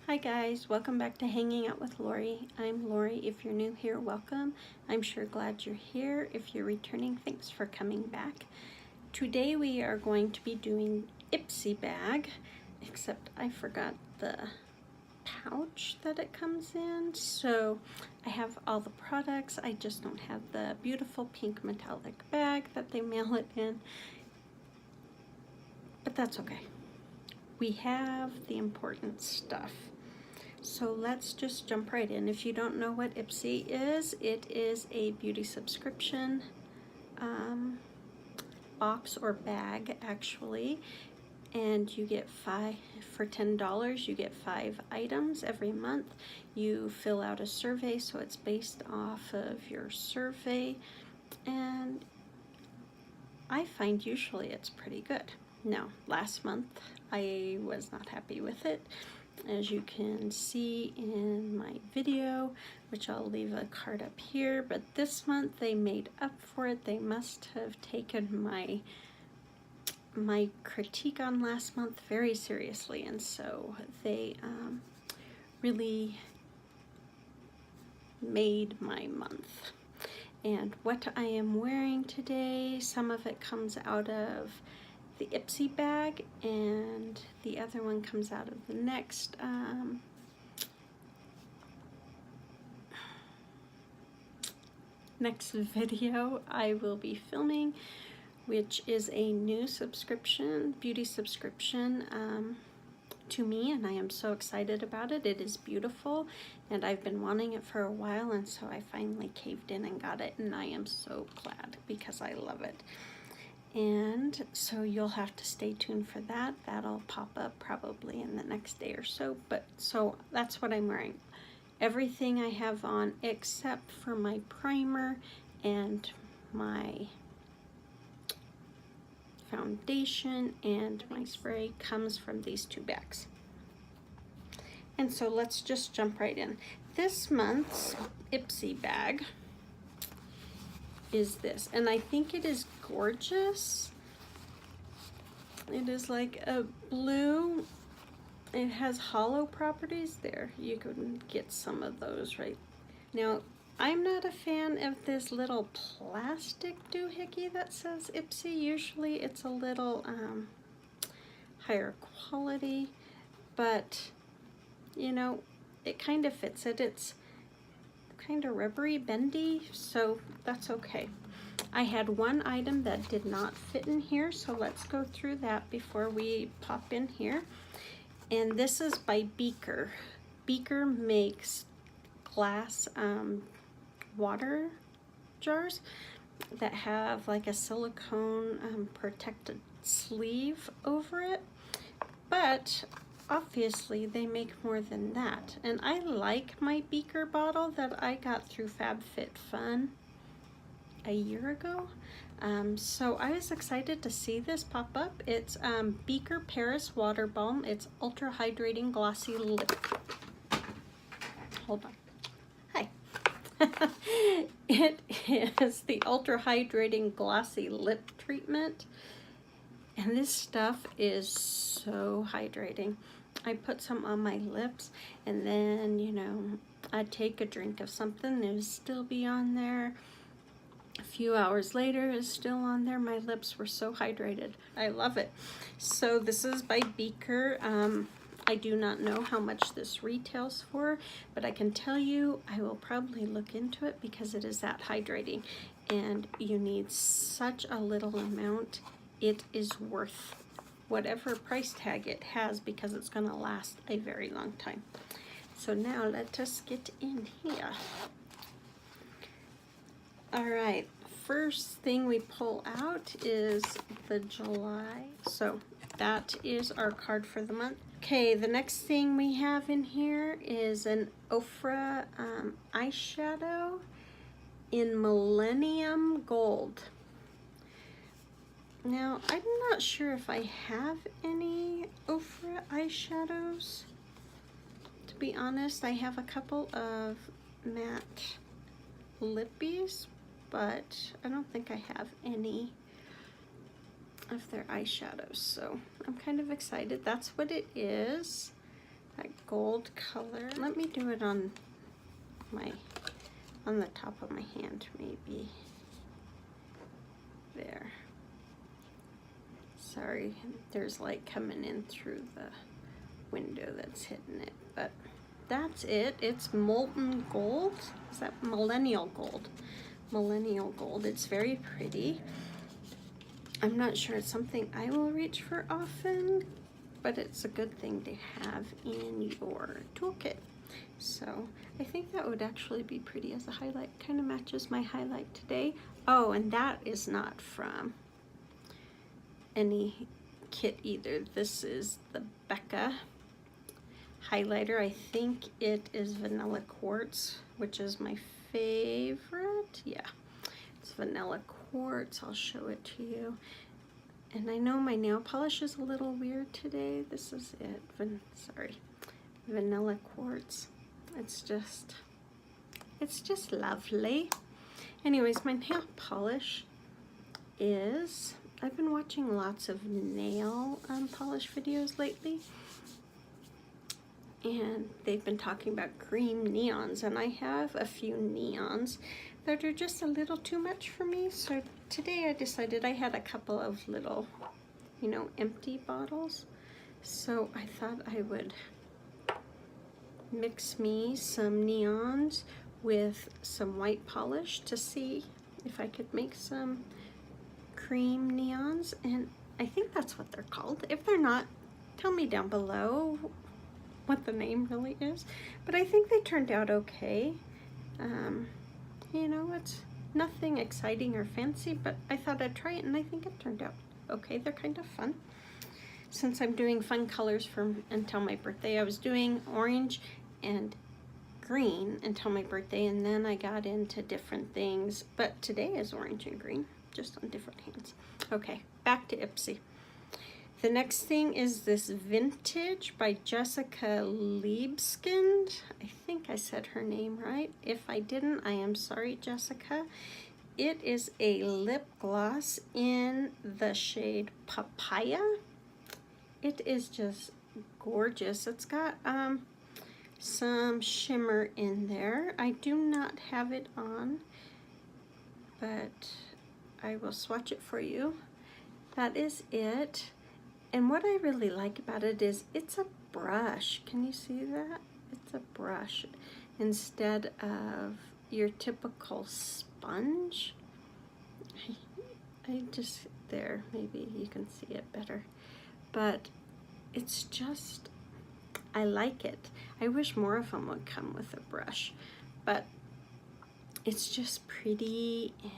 Hi guys, welcome back to Hanging Out with Lori. I'm Lori. If you're new here, welcome. I'm sure glad you're here. If you're returning, thanks for coming back. Today we are going to be doing Ipsy bag, except I forgot the pouch that it comes in. So I have all the products, I just don't have the beautiful pink metallic bag that they mail it in. But that's okay. We have the important stuff. So let's just jump right in. If you don't know what Ipsy is, it is a beauty subscription box or bag actually, and you get for $10 you get 5 items every month. You fill out a survey, so it's based off of your survey, and I find usually it's pretty good. Now, last month I was not happy with it, as you can see in my video, which I'll leave a card up here. But this month they made up for it. They must have taken my critique on last month very seriously, and so they really made my month. And what I am wearing today, some of it comes out of the Ipsy bag, and the other one comes out of the next next video I will be filming, which is a new subscription, beauty subscription to me, and I am so excited about it. It is beautiful, and I've been wanting it for a while, and so I finally caved in and got it, and I am so glad because I love it. And so you'll have to stay tuned for that. That'll pop up probably in the next day or so. But so that's what I'm wearing. Everything I have on except for my primer and my foundation and my spray comes from these two bags. And so let's just jump right in. This month's Ipsy bag is this, and I think it is gorgeous. It is like a blue. It has hollow properties there. You can get some of those right now. I'm not a fan of this little plastic doohickey that says Ipsy. Usually it's a little higher quality, but you know, it kind of fits it. It's kind of rubbery, bendy, so that's okay. I had one item that did not fit in here, so let's go through that before we pop in here. And this is by Beaker. Beaker makes glass water jars that have like a silicone protected sleeve over it, but obviously they make more than that. And I like my Beaker bottle that I got through FabFitFun a year ago. So I was excited to see this pop up. It's Beaker Paris Water Balm. It's Ultra-Hydrating Glossy Lip. Hold on. Hi. It is the Ultra-Hydrating Glossy Lip Treatment. And this stuff is so hydrating. I put some on my lips, and then, you know, I'd take a drink of something, it would still be on there. A few hours later, it's still on there. My lips were so hydrated. I love it. So this is by Beaker. I do not know how much this retails for, but I can tell you I will probably look into it because it is that hydrating, and you need such a little amount. It is worth whatever price tag it has because it's going to last a very long time. So now let us get in here. All right, first thing we pull out is the July. So that is our card for the month. Okay, the next thing we have in here is an Ofra eyeshadow in Millennium Gold. Now, I'm not sure if I have any Ofra eyeshadows. To be honest, I have a couple of matte lippies, but I don't think I have any of their eyeshadows, so I'm kind of excited. That's what it is. that gold color. Let me do it on the top of my hand, maybe. There. Sorry, there's light coming in through the window that's hitting it, but that's it. It's molten gold. Is that millennial gold? Millennial gold. It's very pretty. I'm not sure it's something I will reach for often, but it's a good thing to have in your toolkit. So I think that would actually be pretty as a highlight. Kind of matches my highlight today. Oh, and that is not from any kit either. This is the Becca highlighter. I think it is Vanilla Quartz, which is my favorite. Yeah, it's Vanilla Quartz. I'll show it to you. And I know my nail polish is a little weird today. This is it. Sorry. Vanilla Quartz. It's just lovely. Anyways, my nail polish is, I've been watching lots of nail polish videos lately, and they've been talking about green neons, and I have a few neons that are just a little too much for me. So today I decided, I had a couple of little, you know, empty bottles. So I thought I would mix me some neons with some white polish to see if I could make some cream neons, and I think that's what they're called. If they're not, tell me down below what the name really is, but I think they turned out okay. You know, it's nothing exciting or fancy, but I thought I'd try it, and I think it turned out okay. They're kind of fun. Since I'm doing fun colors from until my birthday, I was doing orange and green until my birthday, and then I got into different things, but today is orange and green, just on different hands. Okay, back to Ipsy. The next thing is this Vintage by Jessica Liebeskind. I think I said her name right. If I didn't, I am sorry, Jessica. It is a lip gloss in the shade Papaya. It is just gorgeous. It's got some shimmer in there. I do not have it on, but I will swatch it for you. That is it. And what I really like about it is it's a brush. Can you see that? It's a brush instead of your typical sponge. I just, there, maybe you can see it better. But it's just, I like it. I wish more of them would come with a brush, but it's just pretty, and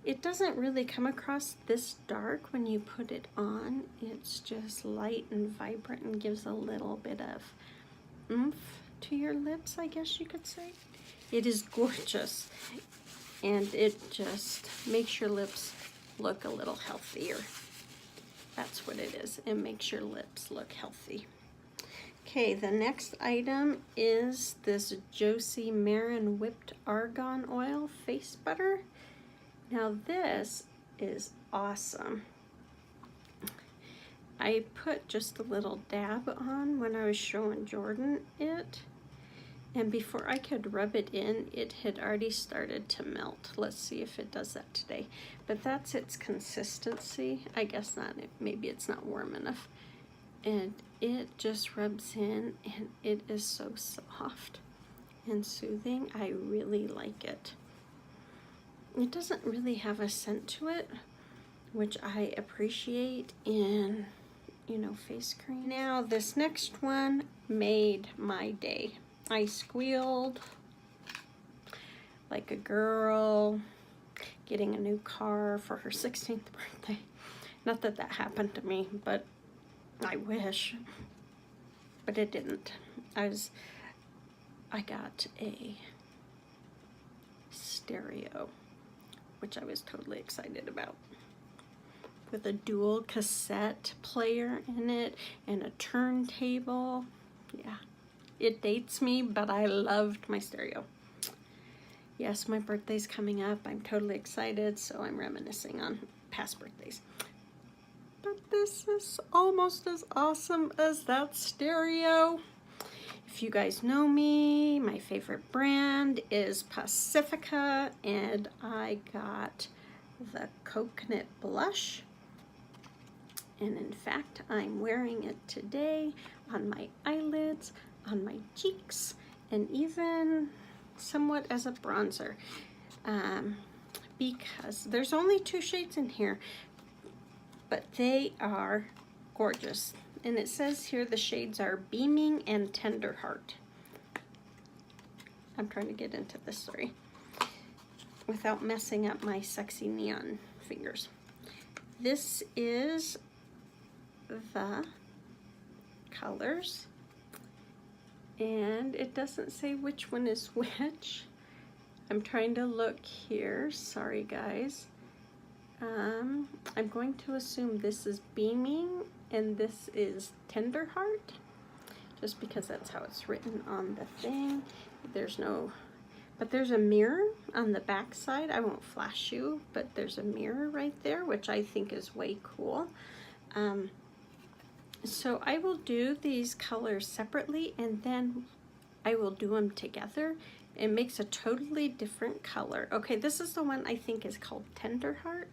it doesn't really come across this dark when you put it on. It's just light and vibrant and gives a little bit of oomph to your lips, I guess you could say. It is gorgeous, and it just makes your lips look a little healthier. That's what it is. It makes your lips look healthy. Okay, the next item is this Josie Maran Whipped Argan Oil Face Butter. Now this is awesome. I put just a little dab on when I was showing Jordin it, and before I could rub it in, it had already started to melt. Let's see if it does that today. But that's its consistency. I guess not, maybe it's not warm enough. And it just rubs in, and it is so soft and soothing. I really like it. It doesn't really have a scent to it, which I appreciate in, you know, face cream. Now this next one made my day. I squealed like a girl getting a new car for her 16th birthday. Not that that happened to me, but I wish. But it didn't. I got a stereo, which I was totally excited about, with a dual cassette player in it and a turntable. Yeah, it dates me, but I loved my stereo. Yes, my birthday's coming up. I'm totally excited, so I'm reminiscing on past birthdays. but this is almost as awesome as that stereo. If you guys know me, my favorite brand is Pacifica, and I got the coconut blush. And in fact, I'm wearing it today on my eyelids, on my cheeks, and even somewhat as a bronzer. Because there's only 2 shades in here, but they are gorgeous. And it says here the shades are Beaming and Tender Heart. I'm trying to get into this, sorry, without messing up my sexy neon fingers. This is the colors, and it doesn't say which one is which. I'm trying to look here, sorry guys. I'm going to assume this is Beaming and this is Tender Heart, just because that's how it's written on the thing. There's no, but there's a mirror on the back side. I won't flash you, but there's a mirror right there, which I think is way cool. So I will do these colors separately, and then I will do them together. It makes a totally different color. Okay, this is the one I think is called Tender Heart.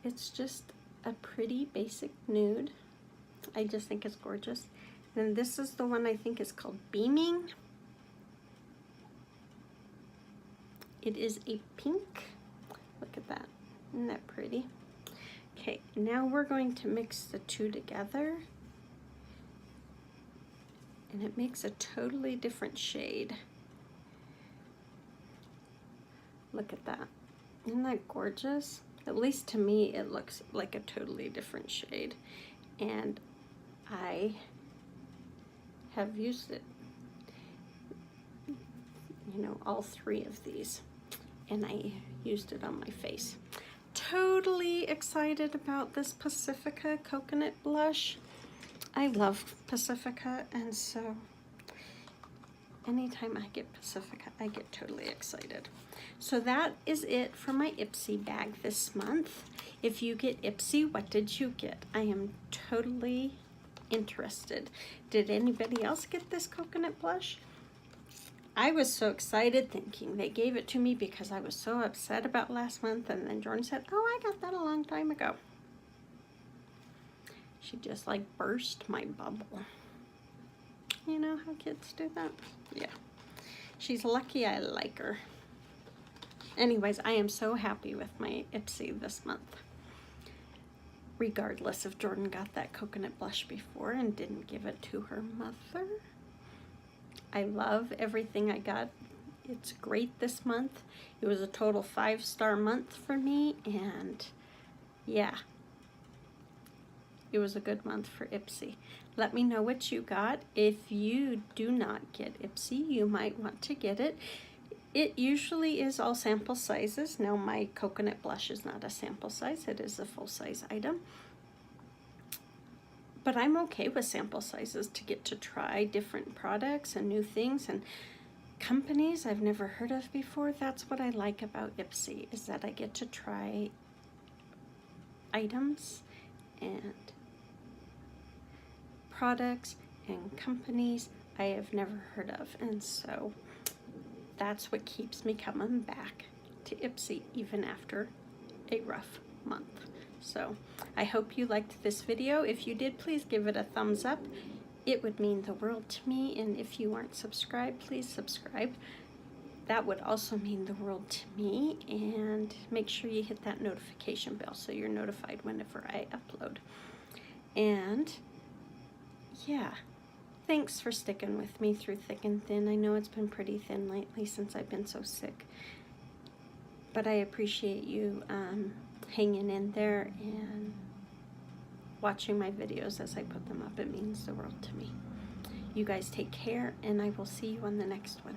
It's just a pretty basic nude. I just think it's gorgeous. And this is the one I think is called Beaming. It is a pink. Look at that. Isn't that pretty? Okay, now we're going to mix the 2 together. And it makes a totally different shade. Look at that. Isn't that gorgeous? At least to me, it looks like a totally different shade. And I have used it, you know, all 3 of these. And I used it on my face. Totally excited about this Pacifica coconut blush. I love Pacifica, and so anytime I get Pacifica, I get totally excited. So that is it for my Ipsy bag this month. If you get Ipsy, what did you get? I am totally interested. Did anybody else get this coconut blush? I was so excited thinking they gave it to me because I was so upset about last month, and then Jordin said, oh, I got that a long time ago. She just like burst my bubble. You know how kids do that? Yeah. She's lucky I like her. Anyways, I am so happy with my Ipsy this month. Regardless if Jordin got that coconut blush before and didn't give it to her mother. I love everything I got. It's great this month. It was a total 5-star month for me, and yeah, it was a good month for Ipsy. Let me know what you got. If you do not get Ipsy, you might want to get it. It usually is all sample sizes. Now my coconut blush is not a sample size. It is a full-size item. But I'm okay with sample sizes to get to try different products and new things and companies I've never heard of before. That's what I like about Ipsy, is that I get to try items and products and companies I have never heard of. And so that's what keeps me coming back to Ipsy even after a rough month. So I hope you liked this video. If you did, please give it a thumbs up. It would mean the world to me. And if you aren't subscribed, please subscribe. That would also mean the world to me. And make sure you hit that notification bell so you're notified whenever I upload. And yeah, thanks for sticking with me through thick and thin. I know it's been pretty thin lately since I've been so sick. But I appreciate you hanging in there and watching my videos as I put them up. It means the world to me. You guys take care, and I will see you on the next one.